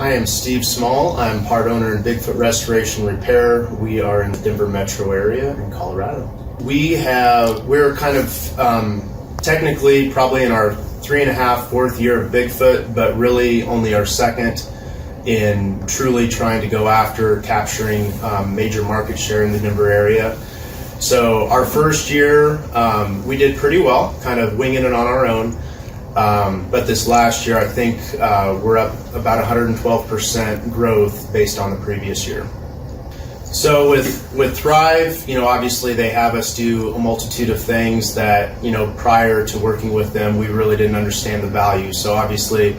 I am Steve Small. I'm part owner in Bigfoot Restoration Repair. We are in the Denver metro area in Colorado. We're kind of technically probably in our 3.5, 4th year of Bigfoot, but really only our second in truly trying to go after capturing major market share in the Denver area. So our first year, we did pretty well, kind of winging it on our own. But this last year, I think we're up about 112% growth based on the previous year. So with Thrive, obviously they have us do a multitude of things that, prior to working with them, we really didn't understand the value. So obviously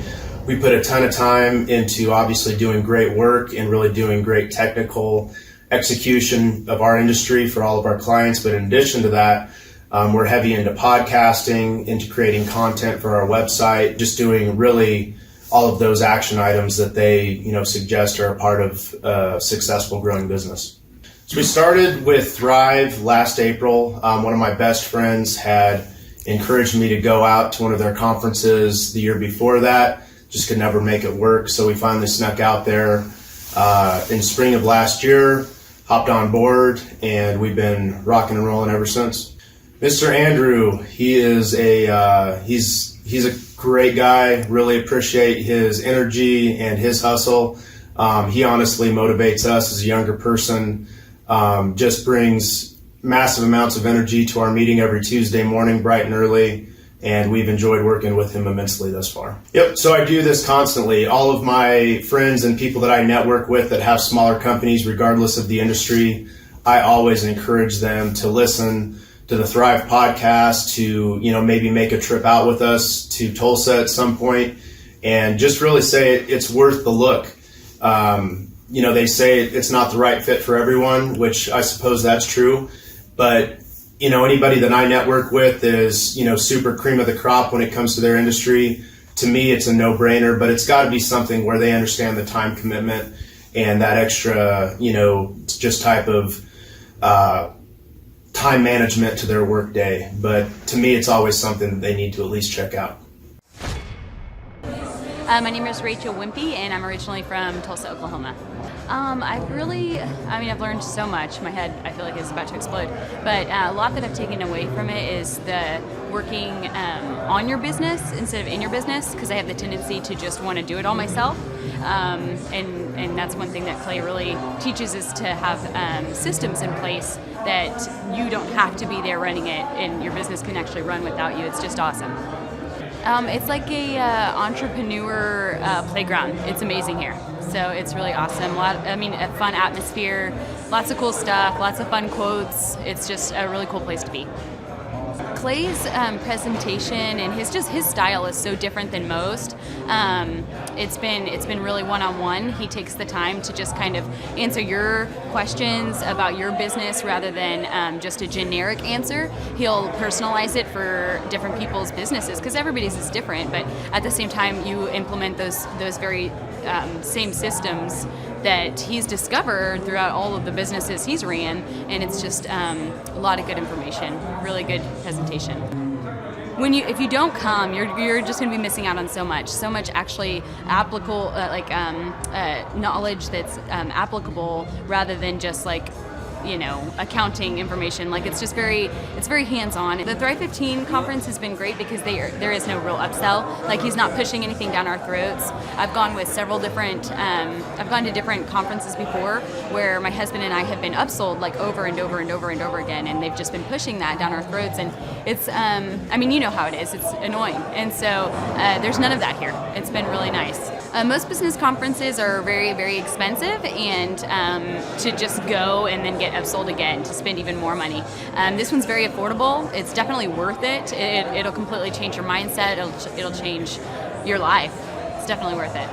we put a ton of time into obviously doing great work and really doing great technical execution of our industry for all of our clients. But in addition to that, we're heavy into podcasting, into creating content for our website, just doing really all of those action items that they, suggest are a part of a successful growing business. So we started with Thrive last April. One of my best friends had encouraged me to go out to one of their conferences the year before that, just could never make it work. So we finally snuck out there in spring of last year, hopped on board, and we've been rocking and rolling ever since. Mr. Andrew, he is he's a great guy. Really appreciate his energy and his hustle. He honestly motivates us as a younger person. Just brings massive amounts of energy to our meeting every Tuesday morning, bright and early, and we've enjoyed working with him immensely thus far. Yep, so I do this constantly. All of my friends and people that I network with that have smaller companies, regardless of the industry, I always encourage them to listen to the Thrive podcast, to maybe make a trip out with us to Tulsa at some point, and just really say it's worth the look. They say it's not the right fit for everyone, which I suppose that's true, but anybody that I network with is super cream of the crop when it comes to their industry. To me, it's a no-brainer, but it's got to be something where they understand the time commitment and that extra just type of time management to their work day. But to me, it's always something that they need to at least check out. My name is Rachel Wimpy, and I'm originally from Tulsa, Oklahoma. I've learned so much. My head, I feel like, is about to explode. But a lot that I've taken away from it is the working on your business instead of in your business, because I have the tendency to just want to do it all myself. And that's one thing that Clay really teaches, is to have systems in place that you don't have to be there running it, and your business can actually run without you. It's just awesome. It's like a entrepreneur playground. It's amazing here. So it's really awesome. A fun atmosphere, lots of cool stuff, lots of fun quotes. It's just a really cool place to be. Clay's presentation and his style is so different than most. It's been really one-on-one. He takes the time to just kind of answer your questions about your business rather than just a generic answer. He'll personalize it for different people's businesses, because everybody's is different, but at the same time you implement those very same systems that he's discovered throughout all of the businesses he's ran, and it's just a lot of good information, really good presentation. If you don't come, you're just going to be missing out on so much actually applicable, knowledge that's applicable, rather than just accounting information. It's very hands-on. The Thrive 15 conference has been great because there is no real upsell. He's not pushing anything down our throats. I've gone to different conferences before where my husband and I have been upsold over and over and over and over again, and they've just been pushing that down our throats, and it's you know how it is. It's annoying, and so there's none of that here. It's been really nice. Most business conferences are very, very expensive, and to just go and then get upsold again to spend even more money. This one's very affordable. It's definitely worth it. It'll completely change your mindset. It'll change your life. It's definitely worth it.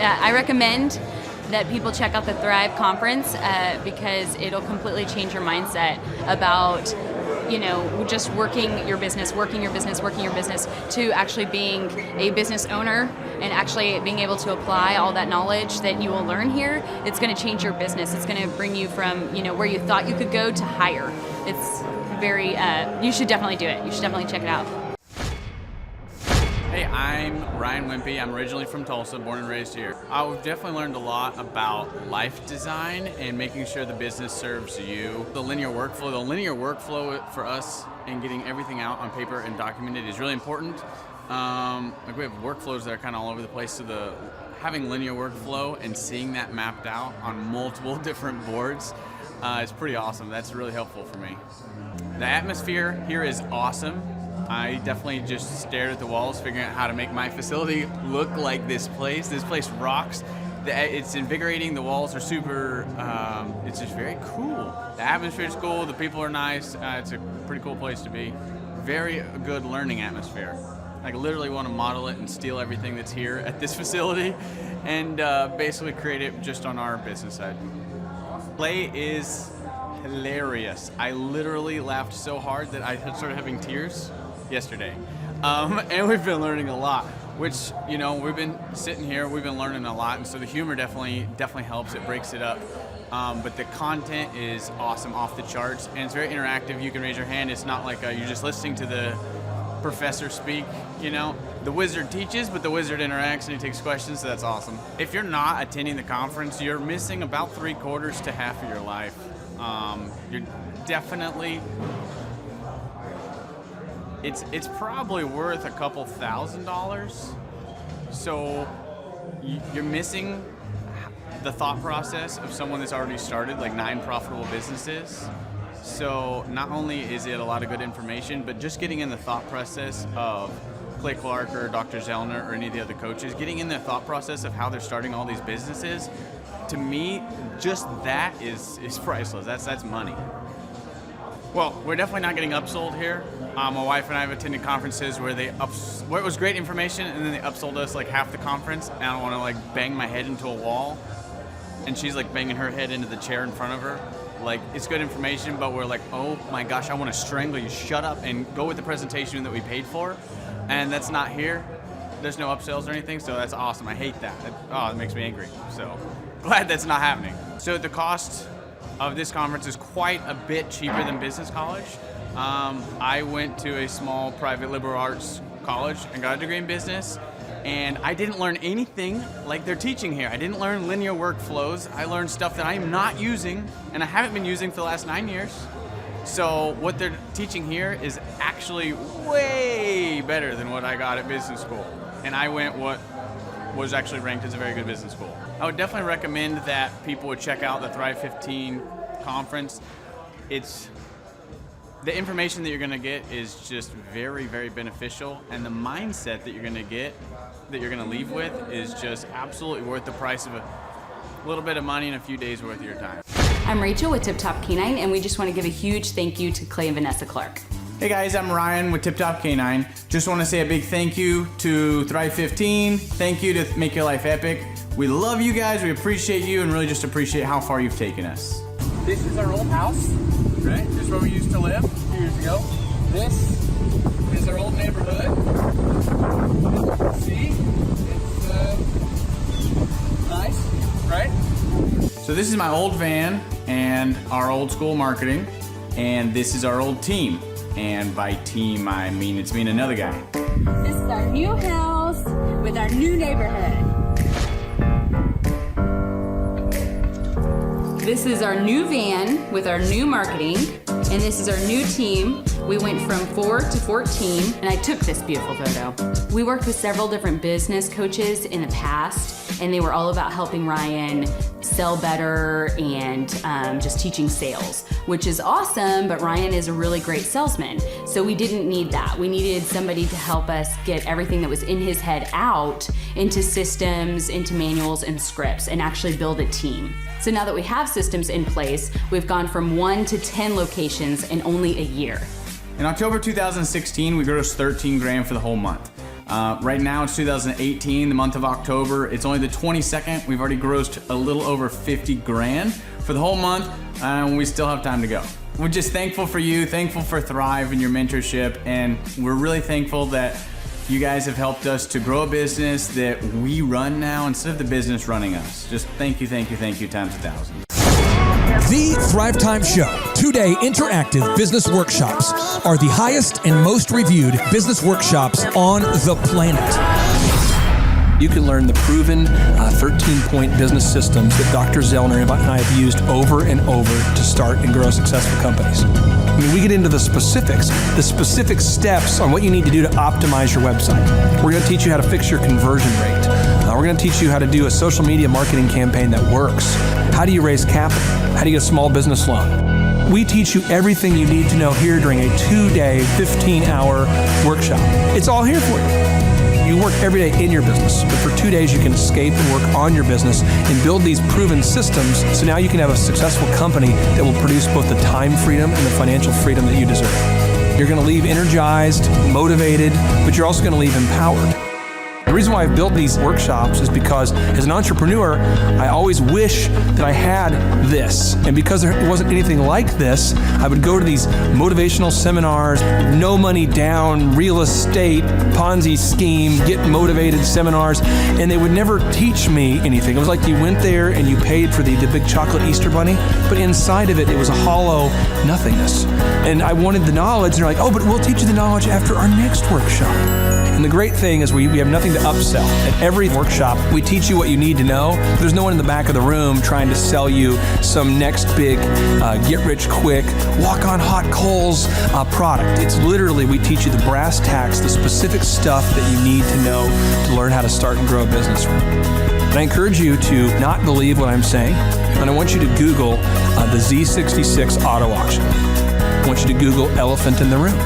I recommend that people check out the Thrive conference because it'll completely change your mindset about just working your business to actually being a business owner and actually being able to apply all that knowledge that you will learn here. It's going to change your business. It's going to bring you from, where you thought you could go to higher. It's very, you should definitely do it. You should definitely check it out. Hey, I'm Ryan Wimpy. I'm originally from Tulsa, born and raised here. I've definitely learned a lot about life design and making sure the business serves you. The linear workflow for us and getting everything out on paper and documented is really important. Like we have workflows that are kind of all over the place, so having linear workflow and seeing that mapped out on multiple different boards is pretty awesome. That's really helpful for me. The atmosphere here is awesome. I definitely just stared at the walls, figuring out how to make my facility look like this place. This place rocks. It's invigorating. The walls are super, it's just very cool. The atmosphere is cool. The people are nice. It's a pretty cool place to be. Very good learning atmosphere. I literally want to model it and steal everything that's here at this facility and basically create it just on our business side. Play is hilarious. I literally laughed so hard that I started having tears yesterday. And we've been learning a lot, which, you know, we've been sitting here, we've been learning a lot, and so the humor definitely helps. It breaks it up. But the content is awesome, off the charts, and it's very interactive. You can raise your hand. It's not like you're just listening to the professor speak, you know. The wizard teaches, but the wizard interacts and he takes questions, so that's awesome. If you're not attending the conference, you're missing about 3/4 to half of your life. You're definitely, it's probably worth a couple $1,000s. So you're missing the thought process of someone that's already started like 9 profitable businesses. So not only is it a lot of good information, but just getting in the thought process of Clay Clark or Dr. Zellner or any of the other coaches, getting in the thought process of how they're starting all these businesses, to me, just that is priceless. That's money. Well, we're definitely not getting upsold here. My wife and I have attended conferences where where it was great information and then they upsold us like half the conference, and I don't want to like bang my head into a wall, and she's like banging her head into the chair in front of her. Like, it's good information, but we're like, oh my gosh, I want to strangle you. Shut up and go with the presentation that we paid for. And that's not here. There's no upsells or anything, so that's awesome. I hate that. It makes me angry. So glad that's not happening. So the cost of this conference is quite a bit cheaper than business college. I went to a small private liberal arts college and got a degree in business. And I didn't learn anything like they're teaching here. I didn't learn linear workflows. I learned stuff that I am not using, and I haven't been using for the last 9 years. So what they're teaching here is actually way better than what I got at business school. And I went what was actually ranked as a very good business school. I would definitely recommend that people would check out the Thrive 15 conference. The information that you're going to get is just very, very beneficial, and the mindset that you're going to get, that you're going to leave with, is just absolutely worth the price of a little bit of money and a few days worth of your time. I'm Rachel with Tip Top Canine, and we just want to give a huge thank you to Clay and Vanessa Clark. Hey guys, I'm Ryan with Tip Top Canine. Just want to say a big thank you to Thrive 15. Thank you to Make Your Life Epic. We love you guys, we appreciate you, and really just appreciate how far you've taken us. This is our old house, right? This is where we used to live a few years ago. This is our old neighborhood. As you can see, it's nice, right? So this is my old van and our old school marketing, and this is our old team. And by team, I mean it's me and another guy. This is our new house with our new neighborhood. This is our new van with our new marketing, and this is our new team. We went from 4 to 14, and I took this beautiful photo. We worked with several different business coaches in the past, and they were all about helping Ryan sell better and just teaching sales, which is awesome, but Ryan is a really great salesman. So we didn't need that. We needed somebody to help us get everything that was in his head out into systems, into manuals and scripts, and actually build a team. So now that we have systems in place, we've gone from 1 to 10 locations in only a year. In October 2016, we grossed 13 grand for the whole month. Right now it's 2018, the month of October. It's only the 22nd. We've already grossed a little over 50 grand for the whole month, and we still have time to go. We're just thankful for you, thankful for Thrive and your mentorship, and we're really thankful that you guys have helped us to grow a business that we run now instead of the business running us. Just thank you times 1,000. The Thrivetime Show, 2-day interactive business workshops, are the highest and most reviewed business workshops on the planet. You can learn the proven 13-point business systems that Dr. Zellner and I have used over and over to start and grow successful companies. I mean, we get into the specific steps on what you need to do to optimize your website. We're going to teach you how to fix your conversion rate. We're going to teach you how to do a social media marketing campaign that works. How do you raise capital? How do you get a small business loan? We teach you everything you need to know here during a 2-day, 15-hour workshop. It's all here for you. You work every day in your business, but for 2 days you can escape and work on your business and build these proven systems so now you can have a successful company that will produce both the time freedom and the financial freedom that you deserve. You're going to leave energized, motivated, but you're also going to leave empowered. The reason why I've built these workshops is because as an entrepreneur, I always wish that I had this. And because there wasn't anything like this, I would go to these motivational seminars, no money down, real estate, Ponzi scheme, get motivated seminars, and they would never teach me anything. It was like you went there and you paid for the big chocolate Easter bunny, but inside of it, it was a hollow nothingness. And I wanted the knowledge, and they're like, oh, but we'll teach you the knowledge after our next workshop. And the great thing is we have nothing to upsell. At every workshop, we teach you what you need to know. There's no one in the back of the room trying to sell you some next big get-rich-quick, walk-on-hot-coals product. It's literally, we teach you the brass tacks, the specific stuff that you need to know to learn how to start and grow a business. And I encourage you to not believe what I'm saying, and I want you to Google the Z66 auto auction. I want you to Google elephant in the room.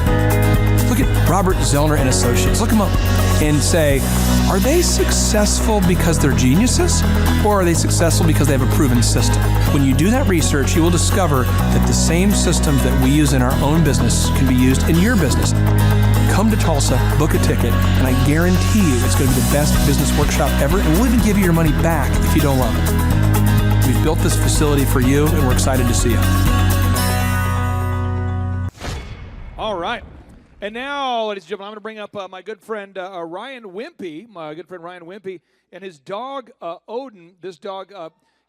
Look at Robert Zellner and Associates. Look them up and say, are they successful because they're geniuses, or are they successful because they have a proven system? When you do that research, you will discover that the same systems that we use in our own business can be used in your business. Come to Tulsa, book a ticket, and I guarantee you it's going to be the best business workshop ever, and we'll even give you your money back if you don't love it. We've built this facility for you, and we're excited to see you. All right. And now, ladies and gentlemen, I'm going to bring up my good friend Ryan Wimpy, and his dog Odin. This dog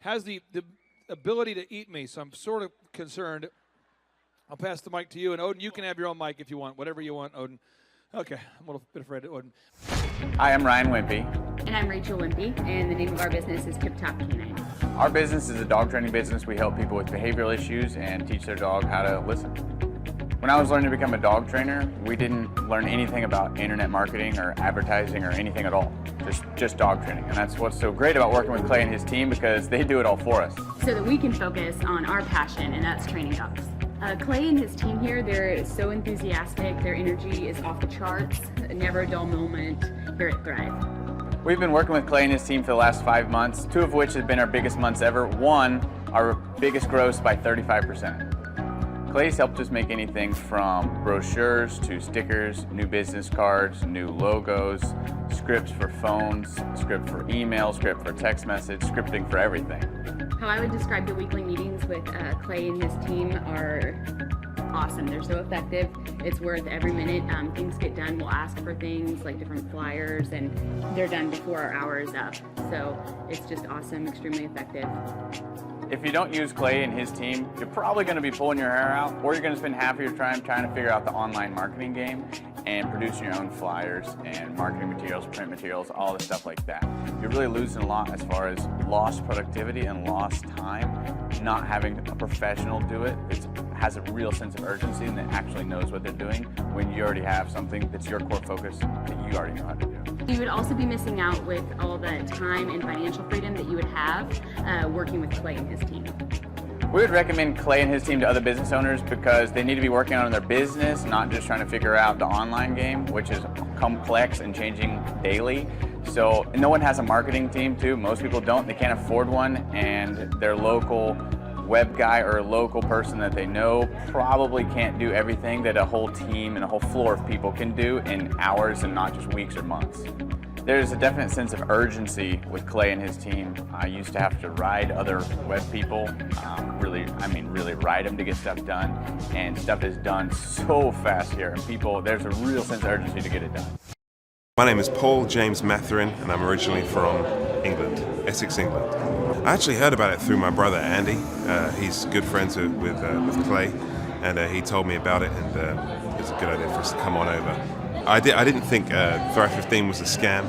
has the ability to eat me, so I'm sort of concerned. I'll pass the mic to you, and Odin, you can have your own mic if you want, whatever you want, Odin. Okay, I'm a little bit afraid of Odin. Hi, I'm Ryan Wimpy. And I'm Rachel Wimpy, and the name of our business is Tip Top Canine. Our business is a dog training business. We help people with behavioral issues and teach their dog how to listen. When I was learning to become a dog trainer, we didn't learn anything about internet marketing or advertising or anything at all. Just dog training. And that's what's so great about working with Clay and his team, because they do it all for us. So that we can focus on our passion, and that's training dogs. Clay and his team here, they're so enthusiastic. Their energy is off the charts. Never a dull moment here at Thrive. We've been working with Clay and his team for the last 5 months, 2 of which have been our biggest months ever. 1, our biggest gross by 35%. Clay's helped us make anything from brochures to stickers, new business cards, new logos, scripts for phones, script for email, script for text message, scripting for everything. How I would describe the weekly meetings with Clay and his team are awesome. They're so effective. It's worth every minute. Things get done. We'll ask for things like different flyers, and they're done before our hour is up. So it's just awesome, extremely effective. If you don't use Clay and his team, you're probably going to be pulling your hair out, or you're going to spend half of your time trying to figure out the online marketing game and producing your own flyers and marketing materials, print materials, all the stuff like that. You're really losing a lot as far as lost productivity and lost time. Not having a professional do it, it has a real sense of urgency and that actually knows what they're doing when you already have something that's your core focus that you already know how to do. You would also be missing out with all the time and financial freedom that you would have working with Clay and his team. We would recommend Clay and his team to other business owners because they need to be working on their business, not just trying to figure out the online game, which is complex and changing daily. So no one has a marketing team too. Most people don't. They can't afford one, and their local web guy or a local person that they know probably can't do everything that a whole team and a whole floor of people can do in hours and not just weeks or months. There's a definite sense of urgency with Clay and his team. I used to have to ride other web people, really ride them to get stuff done, and stuff is done so fast here, and there's a real sense of urgency to get it done. My name is Paul James Matherin, and I'm originally from England, Essex, England. I actually heard about it through my brother Andy. He's good friends with Clay, and he told me about it, and it was a good idea for us to come on over. I didn't think Thrive 15 was a scam.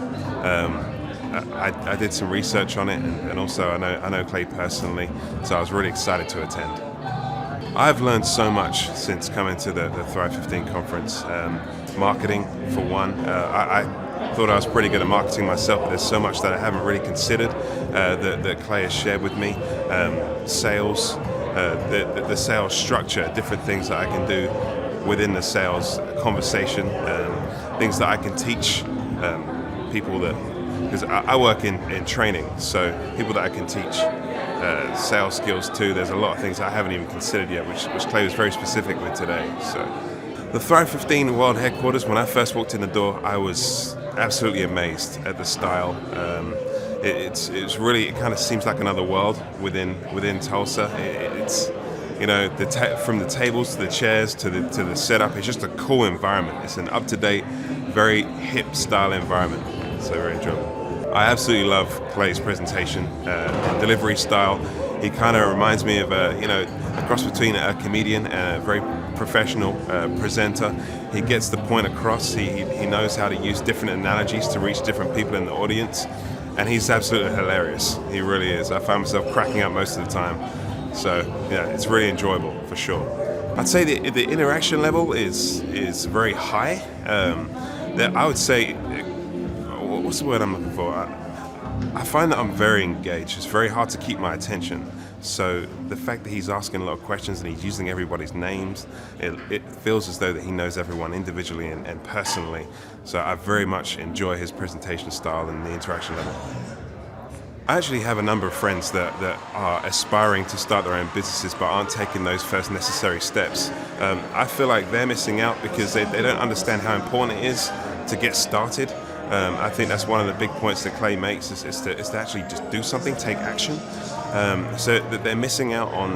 I did some research on it, and also I know Clay personally, so I was really excited to attend. I've learned so much since coming to the Thrive 15 conference. Marketing, for one. I thought I was pretty good at marketing myself, but there's so much that I haven't really considered that Clay has shared with me. Sales, the sales structure, different things that I can do within the sales conversation, things that I can teach people that, because I work in training, so people that I can teach sales skills to. There's a lot of things I haven't even considered yet, which Clay was very specific with today. So the Thrive 15 World Headquarters, when I first walked in the door, I was absolutely amazed at the style. It's really, it kind of seems like another world within Tulsa. It's, you know, from the tables to the chairs to the setup, it's just a cool environment. It's an up-to-date, very hip style environment. So very enjoyable. I absolutely love Clay's presentation, delivery style. He kind of reminds me of a cross between a comedian and a very professional presenter. He gets the point across. He knows how to use different analogies to reach different people in the audience, and he's absolutely hilarious. He really is. I find myself cracking up most of the time. So yeah, it's really enjoyable for sure. I'd say the interaction level is very high. I would say, what's the word I'm looking for? I find that I'm very engaged. It's very hard to keep my attention. So the fact that he's asking a lot of questions and he's using everybody's names, it feels as though that he knows everyone individually and personally. So I very much enjoy his presentation style and the interaction level. I actually have a number of friends that are aspiring to start their own businesses but aren't taking those first necessary steps. I feel like they're missing out because they don't understand how important it is to get started. I think that's one of the big points that Clay makes is to actually just do something, take action. So that they're missing out on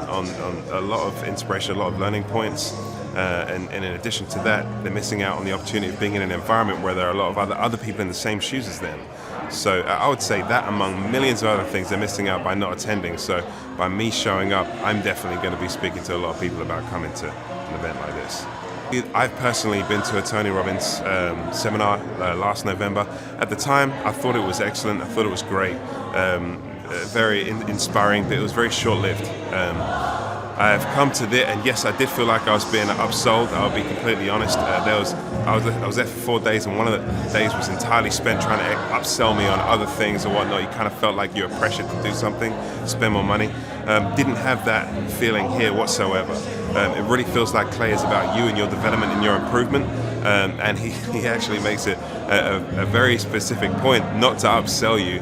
a lot of inspiration, a lot of learning points. And in addition to that, they're missing out on the opportunity of being in an environment where there are a lot of other people in the same shoes as them. So I would say that among millions of other things they're missing out by not attending. So by me showing up, I'm definitely going to be speaking to a lot of people about coming to an event like this. I've personally been to a Tony Robbins seminar last November. At the time, I thought it was excellent. I thought it was great, very inspiring, but it was very short-lived. I've come to this, and yes, I did feel like I was being upsold. I'll be completely honest. I was there for 4 days, and one of the days was entirely spent trying to upsell me on other things or whatnot. You kind of felt like you were pressured to do something, spend more money. Didn't have that feeling here whatsoever. It really feels like Clay is about you and your development and your improvement. And he actually makes it a very specific point not to upsell you,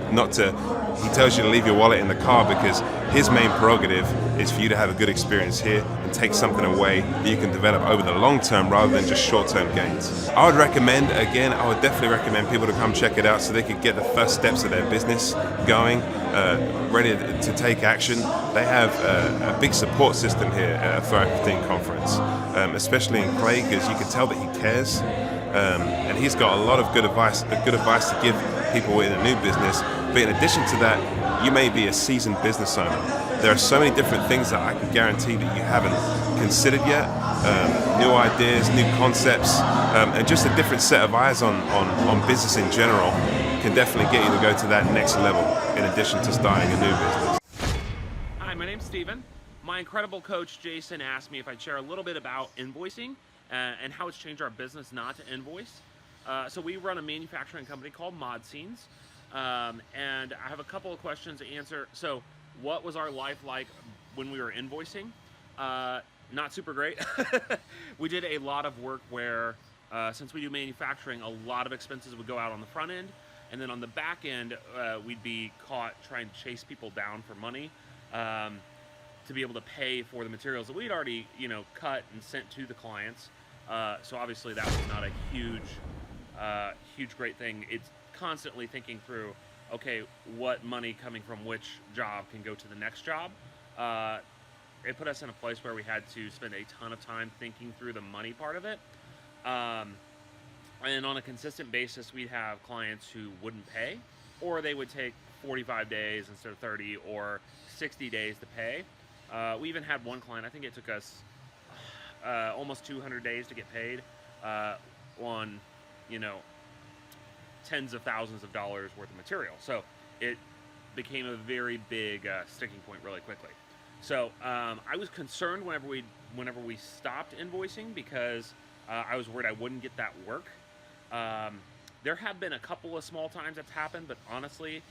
he tells you to leave your wallet in the car because his main prerogative is for you to have a good experience here and take something away that you can develop over the long term rather than just short-term gains. I would definitely recommend people to come check it out so they could get the first steps of their business going, ready to take action. They have a big support system here at a Thrive 15 conference, especially in Clay, because you can tell that he cares. And he's got a lot of good advice to give people in a new business. But in addition to that, you may be a seasoned business owner. There are so many different things that I can guarantee that you haven't considered yet. New ideas, new concepts, and just a different set of eyes on business in general can definitely get you to go to that next level in addition to starting a new business. Hi, my name's Steven. My incredible coach Jason asked me if I'd share a little bit about invoicing and how it's changed our business not to invoice. So we run a manufacturing company called Mod Scenes, and I have a couple of questions to answer. So what was our life like when we were invoicing? Not super great. We did a lot of work where, since we do manufacturing, a lot of expenses would go out on the front end, and then on the back end, we'd be caught trying to chase people down for money to be able to pay for the materials that we'd already, cut and sent to the clients. So obviously that was not a huge great thing. It's constantly thinking through, okay, what money coming from which job can go to the next job. It put us in a place where we had to spend a ton of time thinking through the money part of it. And on a consistent basis, we'd have clients who wouldn't pay, or they would take 45 days instead of 30, or 60 days to pay. We even had one client, I think it took us almost 200 days to get paid on, tens of thousands of dollars worth of material. So it became a very big sticking point really quickly. So I was concerned whenever we stopped invoicing, because I was worried I wouldn't get that work. There have been a couple of small times that's happened, but honestly,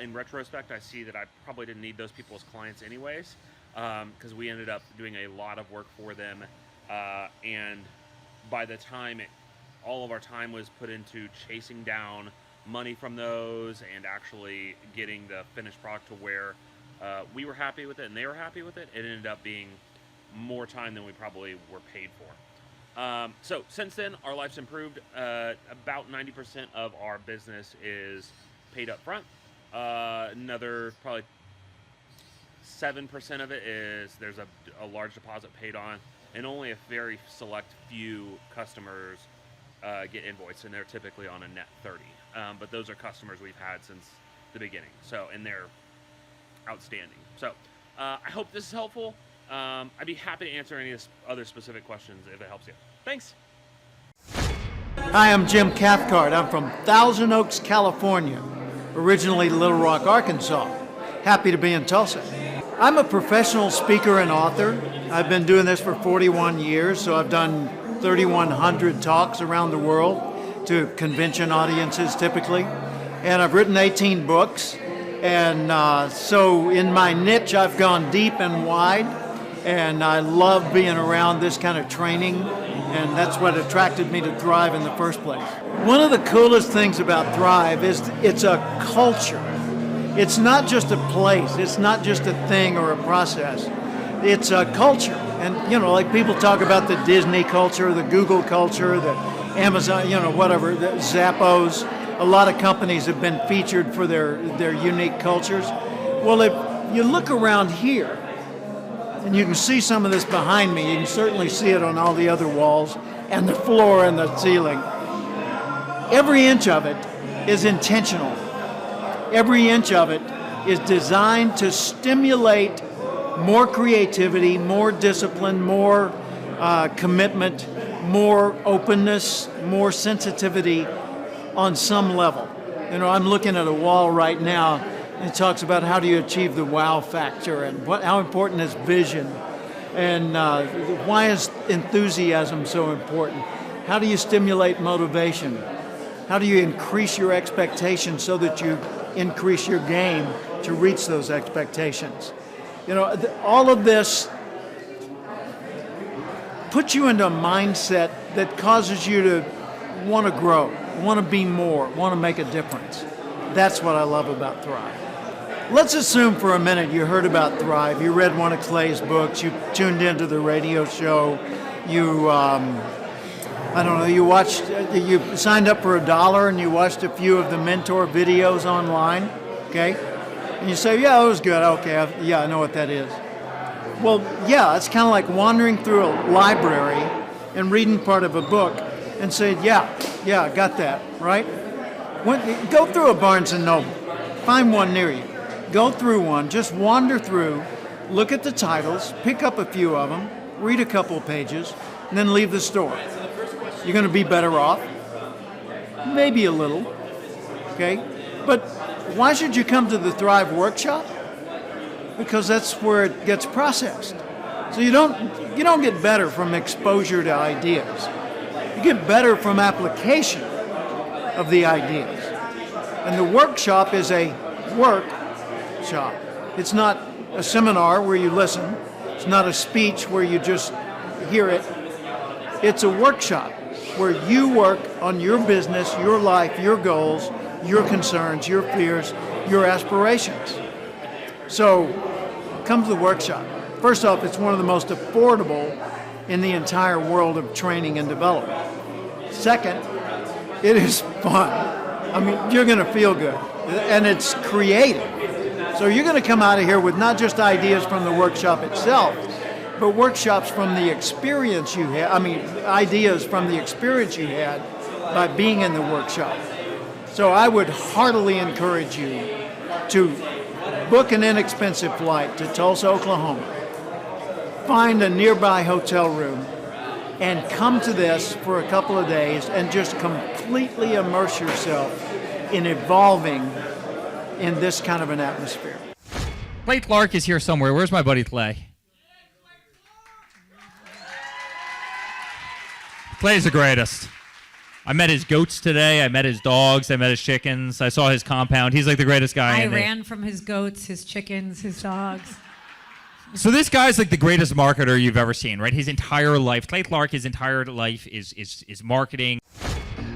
in retrospect, I see that I probably didn't need those people as clients anyways, because we ended up doing a lot of work for them, and by the time all of our time was put into chasing down money from those and actually getting the finished product to where we were happy with it and they were happy with it, it ended up being more time than we probably were paid for. So since then, our life's improved. About 90% of our business is paid up front. Another probably 7% of it is there's a large deposit paid on, and only a very select few customers get invoiced, and they're typically on a net 30. But those are customers we've had since the beginning, and they're outstanding. So I hope this is helpful. I'd be happy to answer any other specific questions if it helps you. Thanks. Hi, I'm Jim Cathcart. I'm from Thousand Oaks, California, originally Little Rock, Arkansas. Happy to be in Tulsa. I'm a professional speaker and author. I've been doing this for 41 years, so I've done 3,100 talks around the world to convention audiences typically. And I've written 18 books. And so in my niche, I've gone deep and wide. And I love being around this kind of training. And that's what attracted me to Thrive in the first place. One of the coolest things about Thrive is it's a culture. It's not just a place. It's not just a thing or a process. It's a culture. And, like people talk about the Disney culture, the Google culture, the Amazon, whatever, the Zappos. A lot of companies have been featured for their unique cultures. Well, if you look around here, and you can see some of this behind me, you can certainly see it on all the other walls, and the floor and the ceiling. Every inch of it is intentional. Every inch of it is designed to stimulate more creativity, more discipline, more commitment, more openness, more sensitivity on some level. I'm looking at a wall right now. It talks about how do you achieve the wow factor and how important is vision and why is enthusiasm so important? How do you stimulate motivation? How do you increase your expectations so that you increase your game to reach those expectations? All of this puts you into a mindset that causes you to want to grow, want to be more, want to make a difference. That's what I love about Thrive. Let's assume for a minute you heard about Thrive. You read one of Clay's books. You tuned into the radio show. You, you signed up for $1 and you watched a few of the mentor videos online, okay? And you say, yeah, it was good. Okay, I know what that is. Well, yeah, it's kind of like wandering through a library and reading part of a book and saying, yeah, I got that, right? Go through a Barnes & Noble. Find one near you. Go through one, just wander through, look at the titles, pick up a few of them, read a couple of pages, and then leave the store. You're going to be better off. Maybe a little, okay? But why should you come to the Thrive workshop? Because that's where it gets processed. So you don't get better from exposure to ideas. You get better from application of the ideas. And the workshop is a workshop. It's not a seminar where you listen. It's not a speech where you just hear it. It's a workshop where you work on your business, your life, your goals, your concerns, your fears, your aspirations. So come to the workshop. First off, it's one of the most affordable in the entire world of training and development. Second, it is fun. I mean, you're going to feel good. And it's creative. So you're going to come out of here with not just ideas from the workshop itself, but workshops from the experience you had. Ideas from the experience you had by being in the workshop. So I would heartily encourage you to book an inexpensive flight to Tulsa, Oklahoma, find a nearby hotel room, and come to this for a couple of days and just completely immerse yourself in evolving in this kind of an atmosphere. Clay Clark is here somewhere. Where's my buddy Clay? Clay's the greatest. I met his goats today. I met his dogs. I met his chickens. I saw his compound. He's like the greatest guy. I ran from his goats, his chickens, his dogs. So this guy's like the greatest marketer you've ever seen, right? His entire life, Clay Clark, his entire life is marketing.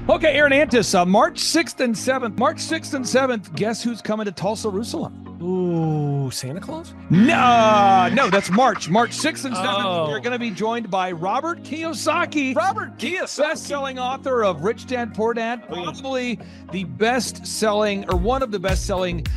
Okay, Aaron Antis, March 6th and 7th. March 6th and 7th, guess who's coming to Tulsa, Jerusalem? Ooh, Santa Claus? No, that's March. March 6th and 7th, We're going to be joined by Robert Kiyosaki. Robert Kiyosaki. Best-selling author of Rich Dad, Poor Dad. Probably the best-selling, or one of the best-selling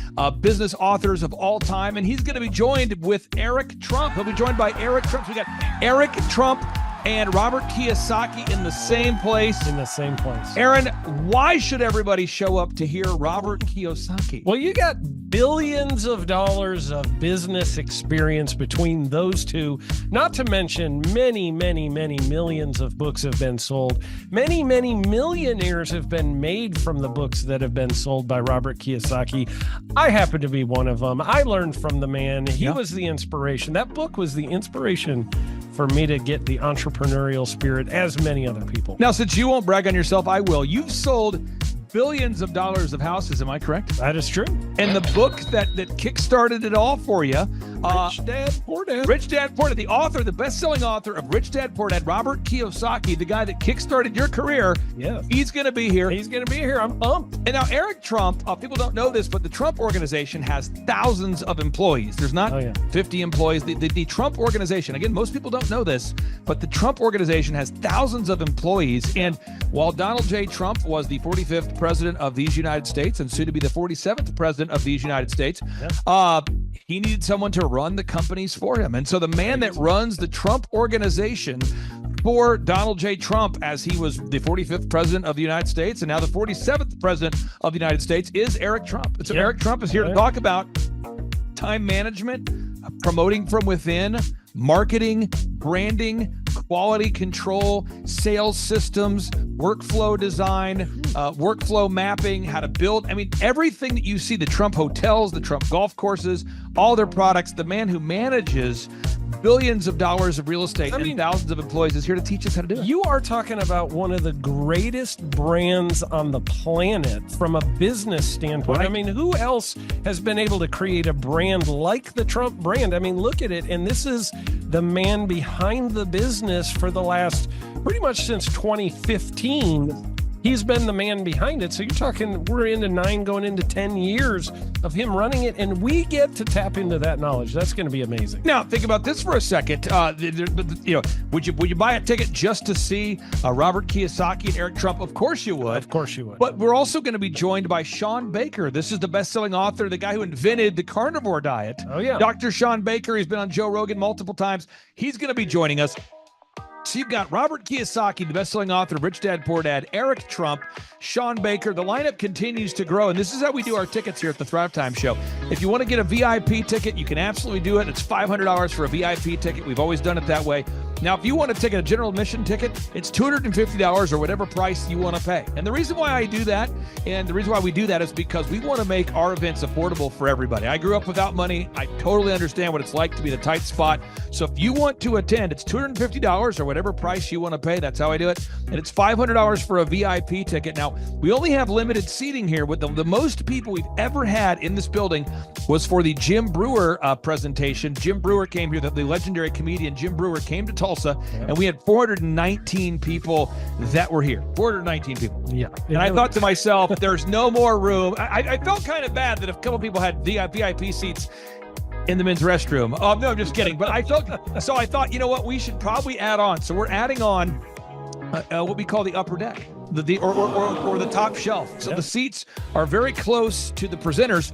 business authors of all time. And he's going to be joined with Eric Trump. He'll be joined by Eric Trump. So we got Eric Trump and Robert Kiyosaki in the same place. In the same place. Aaron, why should everybody show up to hear Robert Kiyosaki? Well, you got billions of dollars of business experience between those two, not to mention many, many, many millions of books have been sold. Many, many millionaires have been made from the books that have been sold by Robert Kiyosaki. I happen to be one of them. I learned from the man. He was the inspiration. That book was the inspiration for me to get the entrepreneurial spirit, as many other people. Now, since you won't brag on yourself, I will. You've sold billions of dollars of houses, am I correct? That is true. And the book that kickstarted it all for you, Rich Dad, Poor Dad. Rich Dad, Poor Dad, the author, the best-selling author of Rich Dad, Poor Dad, Robert Kiyosaki, the guy that kickstarted your career. Yeah. He's going to be here. He's going to be here. I'm pumped. And now Eric Trump, people don't know this, but the Trump organization has thousands of employees. There's not 50 employees. The Trump organization, again, most people don't know this, but the Trump organization has thousands of employees. And while Donald J. Trump was the 45th president of these United States and soon to be the 47th president of these United States, he needed someone to run the companies for him. And so the man that runs the Trump organization for Donald J. Trump, as he was the 45th president of the United States and now the 47th president of the United States, is Eric Trump. And so Eric Trump is here to talk about time management, promoting from within, marketing, branding, quality control, sales systems, workflow design, workflow mapping, how to build. I mean, everything that you see, the Trump hotels, the Trump golf courses, all their products, the man who manages billions of dollars of real estate and thousands of employees is here to teach us how to do it. You are talking about one of the greatest brands on the planet from a business standpoint. Right. I mean, who else has been able to create a brand like the Trump brand? I mean, look at it. And this is the man behind the business for the last, pretty much since 2015. He's been the man behind it. So you're talking, we're into 9 going into 10 years of him running it, and we get to tap into that knowledge. That's going to be amazing. Now, think about this for a second. Would you buy a ticket just to see Robert Kiyosaki and Eric Trump? Of course you would. Of course you would. But we're also going to be joined by Sean Baker. This is the best-selling author, the guy who invented the carnivore diet. Oh, yeah. Dr. Sean Baker. He's been on Joe Rogan multiple times. He's going to be joining us. So you've got Robert Kiyosaki, the best-selling author of Rich Dad, Poor Dad, Eric Trump, Sean Baker. The lineup continues to grow, and this is how we do our tickets here at the Thrivetime Show. If you want to get a VIP ticket, you can absolutely do it. It's $500 for a VIP ticket. We've always done it that way. Now, if you want to take a general admission ticket, it's $250 or whatever price you want to pay. And the reason why I do that, and the reason why we do that, is because we want to make our events affordable for everybody. I grew up without money. I totally understand what it's like to be in a tight spot. So if you want to attend, it's $250 or whatever price you want to pay. That's how I do it. And it's $500 for a VIP ticket. Now, we only have limited seating here. With the most people we've ever had in this building was for the Jim Brewer presentation. Jim Brewer came here, the legendary comedian Jim Brewer came to Tulsa, and we had 419 people that were here. 419 people. Yeah. And I thought to myself, there's no more room. I felt kind of bad that if a couple people had VIP seats in the men's restroom. No, I'm just kidding. But I thought, you know what, we should probably add on. So we're adding on what we call the upper deck, or the top shelf. So the seats are very close to the presenters,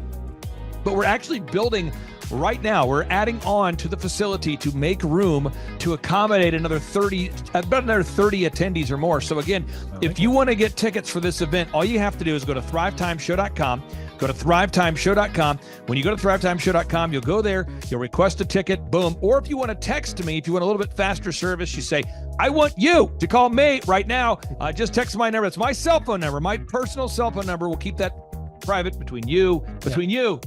but we're actually building right now we're adding on to the facility to make room to accommodate about another 30 attendees or more. So again, if you want to get tickets for this event, all you have to do is go to thrivetimeshow.com. Go to thrivetimeshow.com. When you go to thrivetimeshow.com, you'll go there, you'll request a ticket, boom. Or if you want to text me, if you want a little bit faster service, you say, I want you to call me right now. Just text my number. It's my cell phone number, my personal cell phone number. We'll keep that private between you,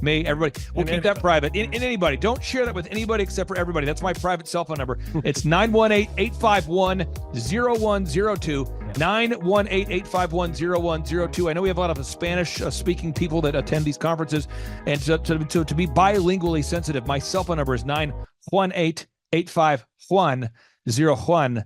me, everybody. We'll keep that private. And anybody, don't share that with anybody except for everybody. That's my private cell phone number. It's 918-851-0102. 918-851-0102. I know we have a lot of Spanish-speaking people that attend these conferences, and so to be bilingually sensitive, my cell phone number is 918-851-0102.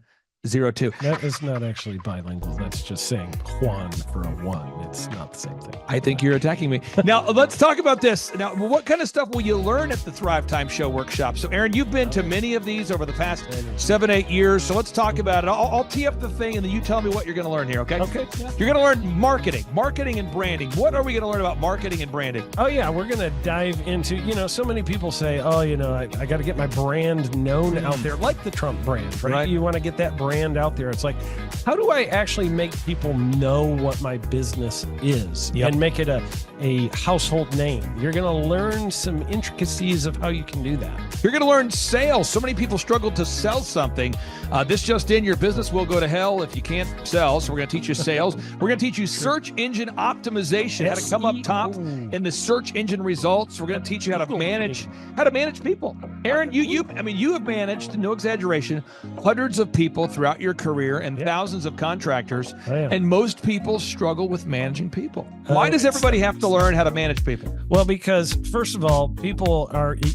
That is not actually bilingual. That's just saying Juan for a one. It's not the same thing. I think you're attacking me. Now, let's talk about this. Now, what kind of stuff will you learn at the Thrive Time Show workshop? So, Aaron, you've been to many of these over the past 7-8 years. So let's talk about it. I'll tee up the thing, and then you tell me what you're going to learn here, okay? Okay. Yeah. You're going to learn marketing and branding. What are we going to learn about marketing and branding? Oh, yeah. We're going to dive into, so many people say, I got to get my brand known out there, like the Trump brand, right? You want to get that brand out there. It's like, how do I actually make people know what my business is and make it a household name? You're going to learn some intricacies of how you can do that. You're going to learn sales. So many people struggle to sell something. This just in, your business will go to hell if you can't sell. So we're going to teach you sales. We're going to teach you search engine optimization, how to come up top in the search engine results. We're going to teach you how to manage people. Aaron, you have managed, no exaggeration, hundreds of people throughout your career and thousands of contractors. And most people struggle with managing people. Why does everybody have to learn how to manage people? Well, because first of all, you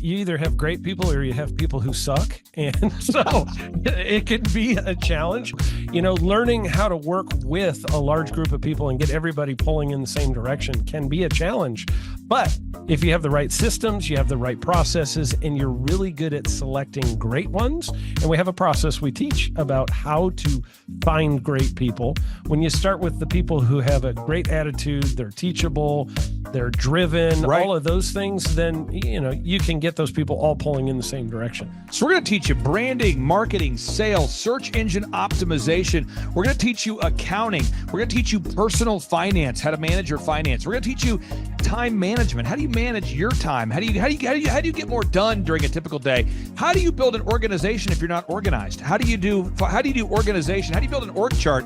either have great people or you have people who suck. And so it can be a challenge. Learning how to work with a large group of people and get everybody pulling in the same direction can be a challenge. But if you have the right systems, you have the right processes, and you're really good at selecting great ones, and we have a process we teach about how to find great people. When you start with the people who have a great attitude, they're teachable, they're driven, all of those things, then you can get those people all pulling in the same direction. So we're going to teach you branding, marketing, sales, search engine optimization. We're going to teach you accounting. We're going to teach you personal finance, how to manage your finance. We're going to teach you time management. How do you manage your time? How do you get more done during a typical day? How do you build an organization if you're not organized? How do you do organization? How do you build an org chart?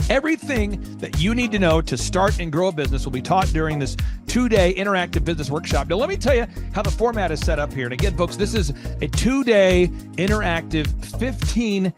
Everything that you need to know to start and grow a business will be taught during this 2-day interactive business workshop. Now, let me tell you how the format is set up here. And again, folks, this is a 2-day interactive 15.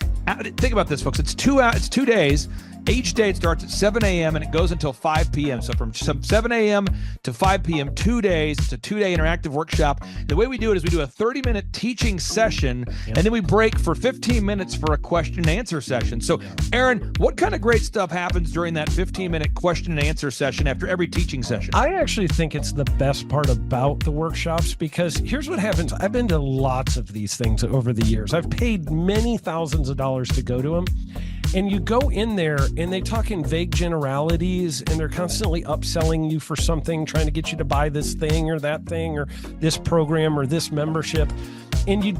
Think about this, folks. It's 2 days. Each day it starts at 7 a.m. and it goes until 5 p.m. So from 7 a.m. to 5 p.m., 2 days. It's a 2-day interactive workshop. The way we do it is we do a 30-minute teaching session, and then we break for 15 minutes for a question and answer session. So, Aaron, what kind of great stuff happens during that 15-minute question and answer session after every teaching session? I actually think it's the best part about the workshops, because here's what happens. I've been to lots of these things over the years. I've paid many thousands of dollars to go to them. And you go in there and they talk in vague generalities, and they're constantly upselling you for something, trying to get you to buy this thing or that thing or this program or this membership. And you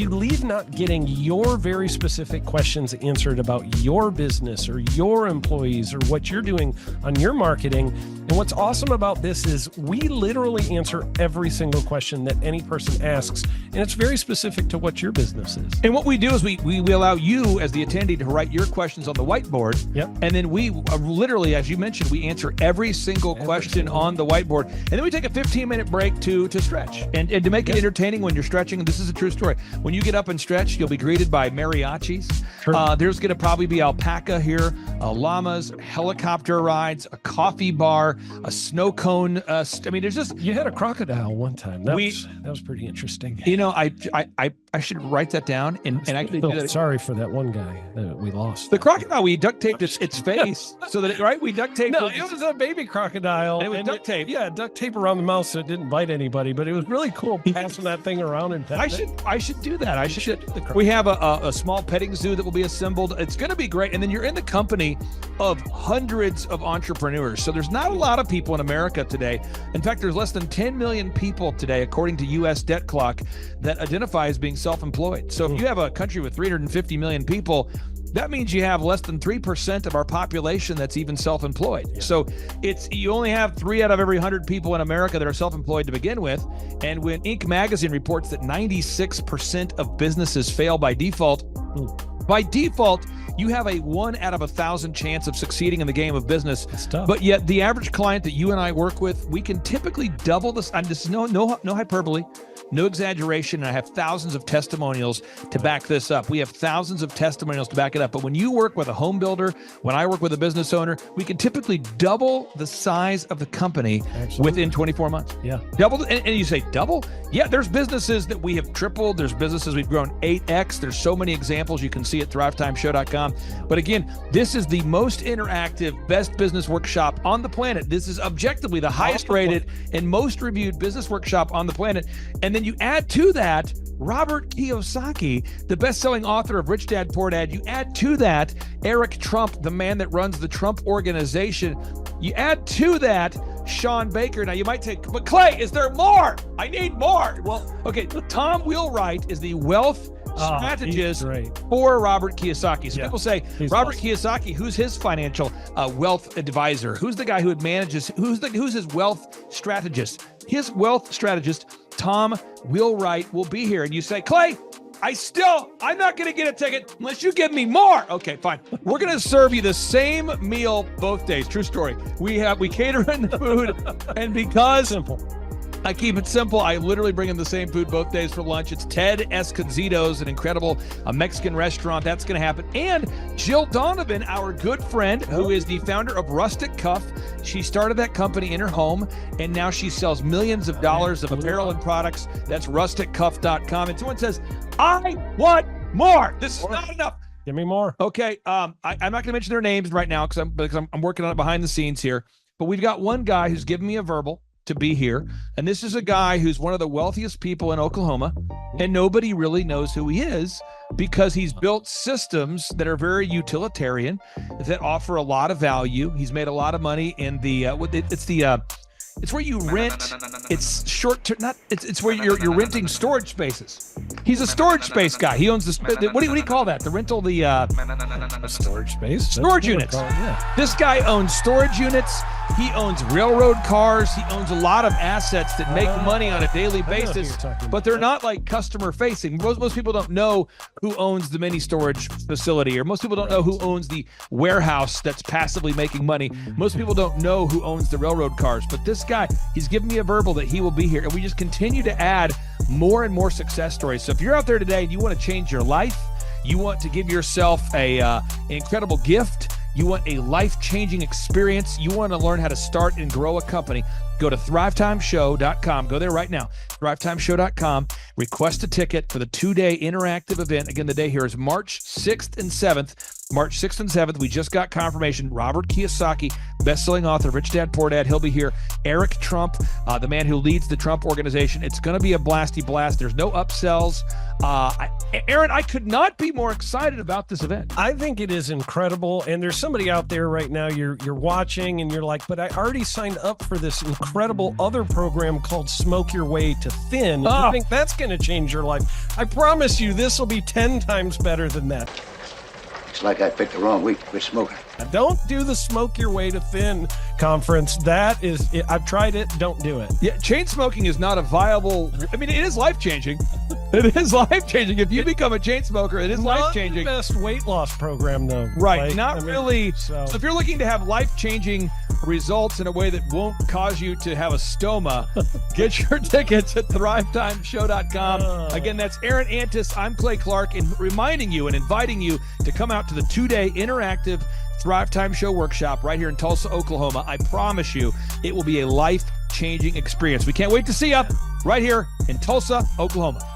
leave not getting your very specific questions answered about your business or your employees or what you're doing on your marketing. And what's awesome about this is we literally answer every single question that any person asks, and it's very specific to what your business is. And what we do is we allow you as the attendee to write your questions on the whiteboard. And then we literally, as you mentioned, we answer every single question on the whiteboard. And then we take a 15-minute break to stretch and to make it entertaining when you're stretching. This is a true story. When you get up and stretch, you'll be greeted by mariachis. There's going to probably be alpaca here, llamas, helicopter rides, a coffee bar, a snow cone. There's just... You had a crocodile one time. That was pretty interesting. I should write that down and actually do that. Sorry for that one guy that we lost. The crocodile, we duct taped its face so that we duct taped. No, it was a baby crocodile. And it was duct tape. Yeah, duct tape around the mouth so it didn't bite anybody. But it was really cool passing that thing around and I should should do that. I should. We have a small petting zoo that will be assembled. It's going to be great. And then you're in the company of hundreds of entrepreneurs. So there's not a lot of people in America today. In fact, there's less than 10 million people today, according to U.S. Debt Clock, that identify as being self-employed. So if you have a country with 350 million people, that means you have less than 3% of our population that's even self-employed. Yeah. So you only have 3 out of every 100 people in America that are self-employed to begin with. And when Inc. magazine reports that 96% of businesses fail by default, you have a 1 out of 1,000 chance of succeeding in the game of business. It's tough. But yet the average client that you and I work with, we can typically double this. And this is no hyperbole, no exaggeration. And I have thousands of testimonials to back this up. We have thousands of testimonials to back it up. But when you work with a home builder, when I work with a business owner, we can typically double the size of the company within 24 months. Yeah. Double. And you say double? Yeah, there's businesses that we have tripled. There's businesses we've grown 8x. There's so many examples you can see at thrivetimeshow.com. But again, this is the most interactive, best business workshop on the planet. This is objectively the highest rated and most reviewed business workshop on the planet. And then you add to that Robert Kiyosaki, the best-selling author of Rich Dad, Poor Dad. You add to that Eric Trump, the man that runs the Trump Organization. You add to that Sean Baker. Now you might say, but Clay, is there more? I need more. Well, okay, Tom Wheelwright is the wealth strategist for Robert Kiyosaki. So people say, Robert Kiyosaki, who's his financial wealth advisor? Who's the guy who manages, who's his wealth strategist? His wealth strategist, Tom Wheelwright, will be here. And you say, Clay, I'm not going to get a ticket unless you give me more. Okay, fine. We're going to serve you the same meal both days. True story. We cater in the food, and because I keep it simple, I literally bring in the same food both days for lunch. It's Ted Escondido's, an incredible Mexican restaurant. That's going to happen. And Jill Donovan, our good friend, who is the founder of Rustic Cuff. She started that company in her home, and now she sells millions of dollars of apparel and products. That's rusticcuff.com. And someone says, I want more. This is not enough. Give me more. Okay. I'm not going to mention their names right now because I'm working on it behind the scenes here. But we've got one guy who's given me a verbal to be here. And this is a guy who's one of the wealthiest people in Oklahoma, and nobody really knows who he is because he's built systems that are very utilitarian, that offer a lot of value. He's made a lot of money in it's where you rent. It's short term. It's where you're renting storage spaces. He's a storage space guy. He owns what do you call that? The rental, storage space. Storage units. This guy owns storage units. He owns railroad cars. He owns a lot of assets that make money on a daily basis, but they're not like customer facing. Most people don't know who owns the mini storage facility, or most people don't know who owns the warehouse that's passively making money. Most people don't know who owns the railroad cars, but this guy, he's given me a verbal that he will be here, and we just continue to add more and more success stories. So if you're out there today and you want to change your life, you want to give yourself an incredible gift, you want a life-changing experience, you want to learn how to start and grow a company, go to thrivetimeshow.com. Go there right now, thrivetimeshow.com. Request a ticket for the 2-day interactive event. Again, the day here is March 6th and 7th. March 6th and 7th, we just got confirmation. Robert Kiyosaki, best-selling author, Rich Dad, Poor Dad, he'll be here. Eric Trump, the man who leads the Trump Organization. It's going to be a blasty blast. There's no upsells. Aaron, I could not be more excited about this event. I think it is incredible. And there's somebody out there right now, you're watching and you're like, but I already signed up for this incredible other program called Smoke Your Way to Thin. I think that's going to change your life. I promise you, this will be 10 times better than that. It's like I picked the wrong week to quit smoking. Don't do the Smoke Your Way to Thin conference. That is, I've tried it. Don't do it. Yeah, chain smoking is not a viable. I mean, it is life-changing. It is life-changing. If you become a chain smoker, it is life-changing. Not the best weight loss program, though. Right, like, not really. So if you're looking to have life-changing results in a way that won't cause you to have a stoma, get your tickets at thrivetimeshow.com. Again, that's Aaron Antis. I'm Clay Clark, and reminding you and inviting you to come out to the 2-day interactive Thrive Time Show workshop right here in Tulsa, Oklahoma. I promise you, it will be a life-changing experience. We can't wait to see you right here in Tulsa, Oklahoma.